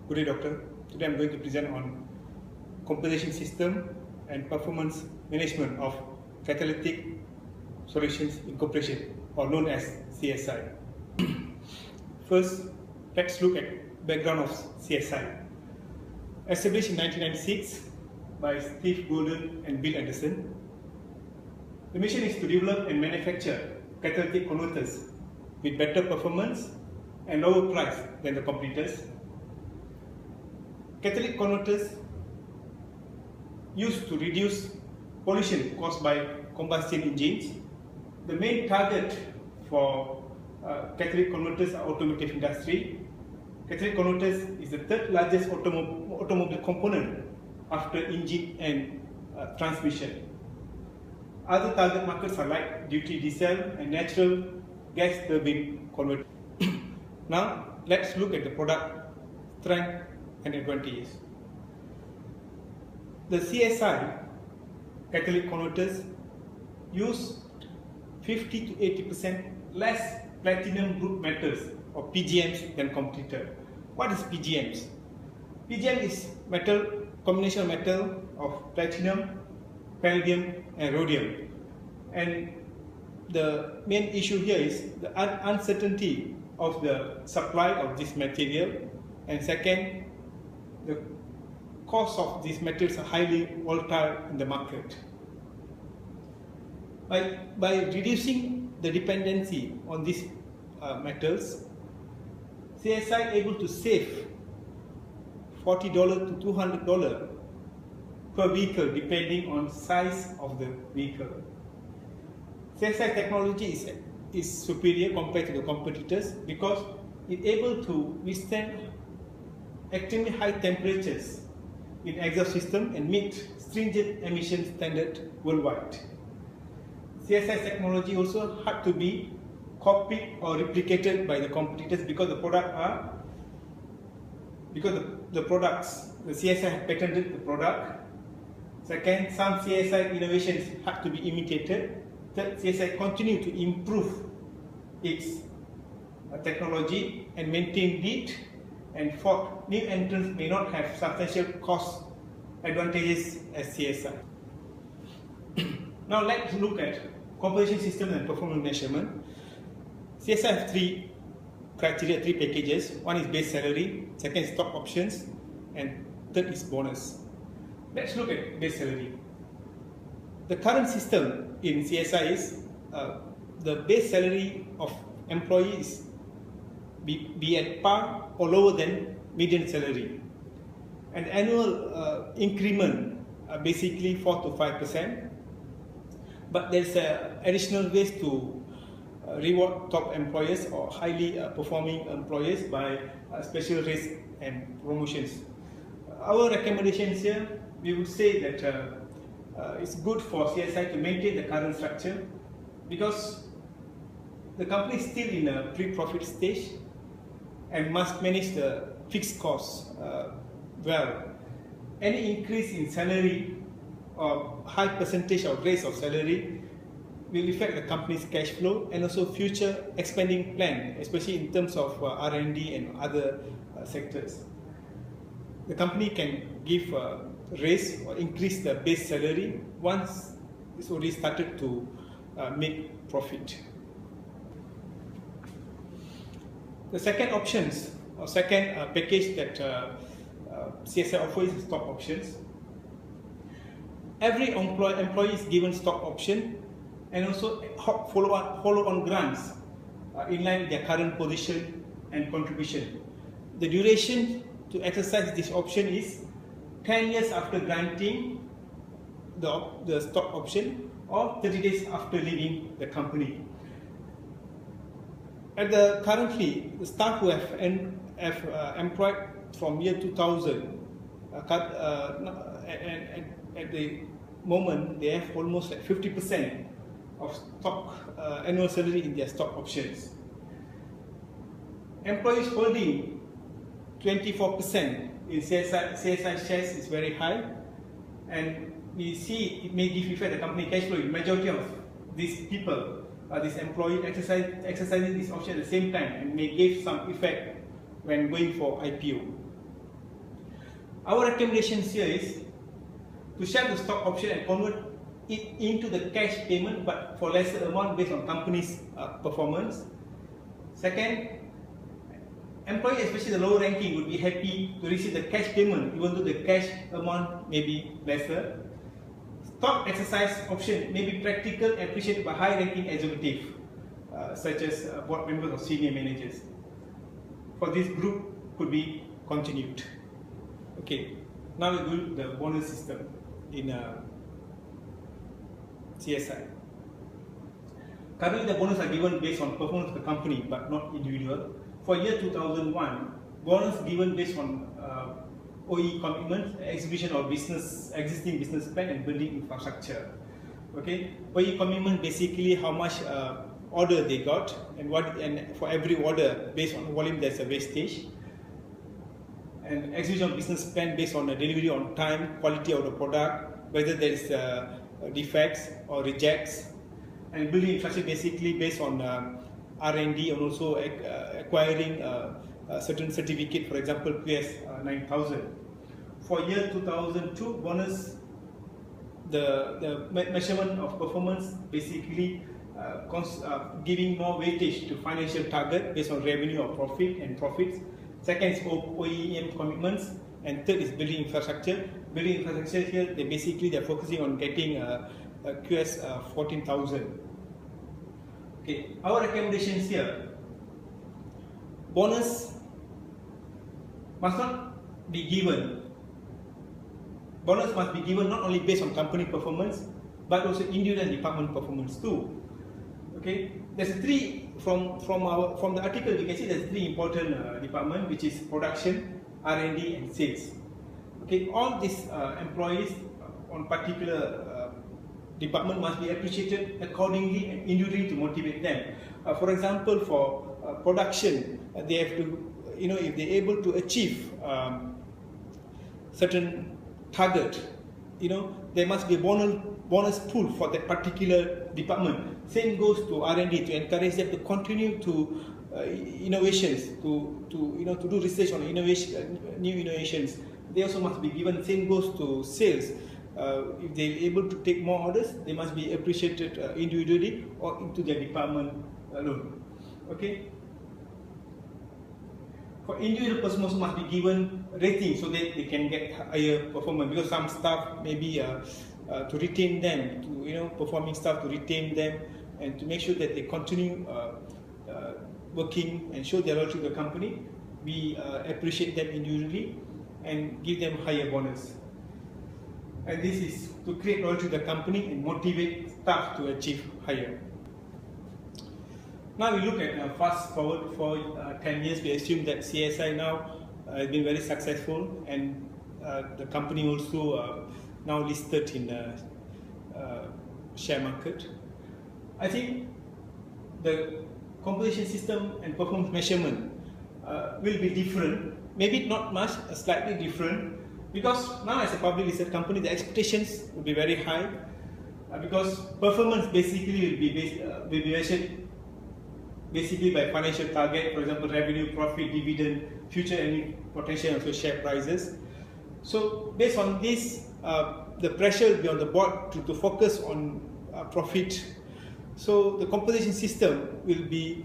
Good day, doctor. Today I'm going to present on compensation system and performance management of catalytic solutions incorporation, or known as CSI. First, let's look at background of CSI. Established in 1996 by Steve Golden and Bill Anderson, the mission is to develop and manufacture catalytic converters with better performance and lower price than the competitors. Catalytic converters used to reduce pollution caused by combustion engines. The main target for catalytic converters are automotive industry. Catalytic converters is the third largest automobile component after engine and transmission. Other target markets are light duty diesel and natural gas turbine converters. Now let's look at the product strength and advantages. The CSI catalytic converters use 50 to 80% less platinum group metals, or PGMs, than competitor. What is PGMs? PGM is combination of metal of platinum, palladium and rhodium. And the main issue here is the uncertainty of the supply of this material, and second, the cost of these metals are highly volatile in the market. By reducing the dependency on these metals, CSI able to save $40 to $200 per vehicle depending on size of the vehicle. CSI technology is superior compared to the competitors because it is able to withstand extremely high temperatures in exhaust system and meet stringent emission standard worldwide. CSI technology also had to be copied or replicated by the competitors because the CSI had patented the product. Second, some CSI innovations had to be imitated. Third, CSI continued to improve its technology and maintain it. And fourth, new entrants may not have substantial cost advantages as CSI. Now let's look at compensation system and performance measurement. CSI has three criteria, three packages. One is base salary, second is stock options, and third is bonus. Let's look at base salary. The current system in CSI is the base salary of employees be at par or lower than median salary, and annual increment basically 4 to 5%. But there's additional ways to reward top employers or highly performing employers by special rates and promotions. Our recommendations here, we would say that it's good for CSI to maintain the current structure because the company is still in a pre-profit stage and must manage the fixed costs well. Any increase in salary or high percentage of raise of salary will affect the company's cash flow and also future expanding plan, especially in terms of R&D and other sectors. The company can give a raise or increase the base salary once it's already started to make profit. The second options or second package that CSI offers is stock options. Every employee is given stock option and also follow-on grants in line with their current position and contribution. The duration to exercise this option is 10 years after granting the stock option or 30 days after leaving the company. Currently, the staff who have employed from year 2000 at the moment they have almost like 50% of stock annual salary in their stock options. Employees holding 24% in CSI shares is very high, and we see it may give effect the company cash flow. The majority of these people, these employees exercising this option at the same time and may give some effect when going for IPO. Our recommendations here is to share the stock option and convert it into the cash payment, but for lesser amount based on company's performance. Second, employees, especially the lower ranking, would be happy to receive the cash payment even though the cash amount may be lesser. Stock exercise option may be practical and appreciated by high-ranking executives, such as board members or senior managers. For this group, could be continued. Okay, now we do the bonus system in CSI. Currently, the bonus are given based on performance of the company, but not individual. For year 2001, bonus given based on OE commitments, execution of existing business plan and building infrastructure. Okay, OE commitment basically how much order they got, and for every order based on volume there's a wastage. And execution of business plan based on the delivery on time, quality of the product, whether there is defects or rejects. And building infrastructure basically based on R&D and also acquiring certain certificate, for example QS 9000. For year 2002, bonus, the measurement of performance basically giving more weightage to financial target based on revenue or profit and profits. Second is OEM commitments, and third is building infrastructure. Building infrastructure here, they're focusing on getting a QS 14,000. Okay, our recommendations here: bonus must not be given. Bonus must be given not only based on company performance, but also individual and department performance too. Okay, there's three from the article we can see there's three important departments, which is production, R&D, and sales. Okay, all these employees on particular department must be appreciated accordingly and individually to motivate them. For example, for production, they have to, if they're able to achieve certain target, there must be a bonus pool for that particular department. Same goes to R&D, to encourage them to continue to innovations, to do research on innovation, new innovations. They also must be given. Same goes to sales. If they're able to take more orders, they must be appreciated individually or into their department alone. Okay. For individual person also must be given rating so that they can get higher performance, because some staff maybe to retain them, to performing staff, to retain them and to make sure that they continue working and show their loyalty to the company. We appreciate them individually and give them higher bonus. And this is to create loyalty to the company and motivate staff to achieve higher. Now we look at fast forward for 10 years. We assume that CSI now has been very successful, and the company also now listed in the share market. I think the compensation system and performance measurement will be different, maybe not much, slightly different, because now as a public listed company the expectations will be very high, because performance basically will be measured basically by financial target, for example revenue, profit, dividend, future earning potential, and also share prices. So based on this, the pressure will be on the board to focus on profit. So the compensation system will be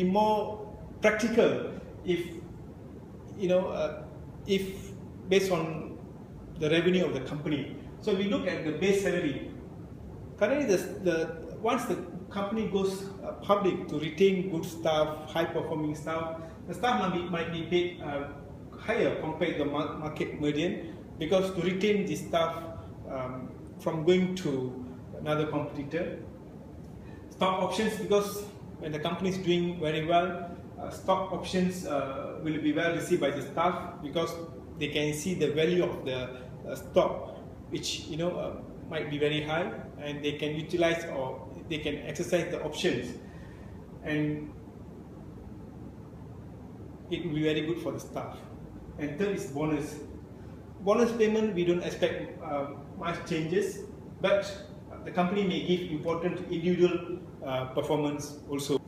more practical if if based on the revenue of the company. So we look at the base salary. Currently, once the company goes public, to retain good staff, high-performing staff, the staff might be paid higher compared to the market median, because to retain the staff from going to another competitor. Stock options, because when the company is doing very well, stock options will be well received by the staff, because they can see the value of the stock, which might be very high, and they can utilize or they can exercise the options, and it will be very good for the staff. And third is bonus. Bonus payment, we don't expect much changes, but the company may give important individual performance also.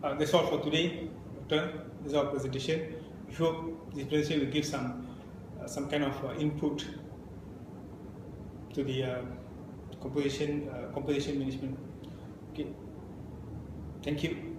That's all for today, Doctor. This is our presentation. we hope this presentation will give some kind of input to the composition management. Okay, thank you.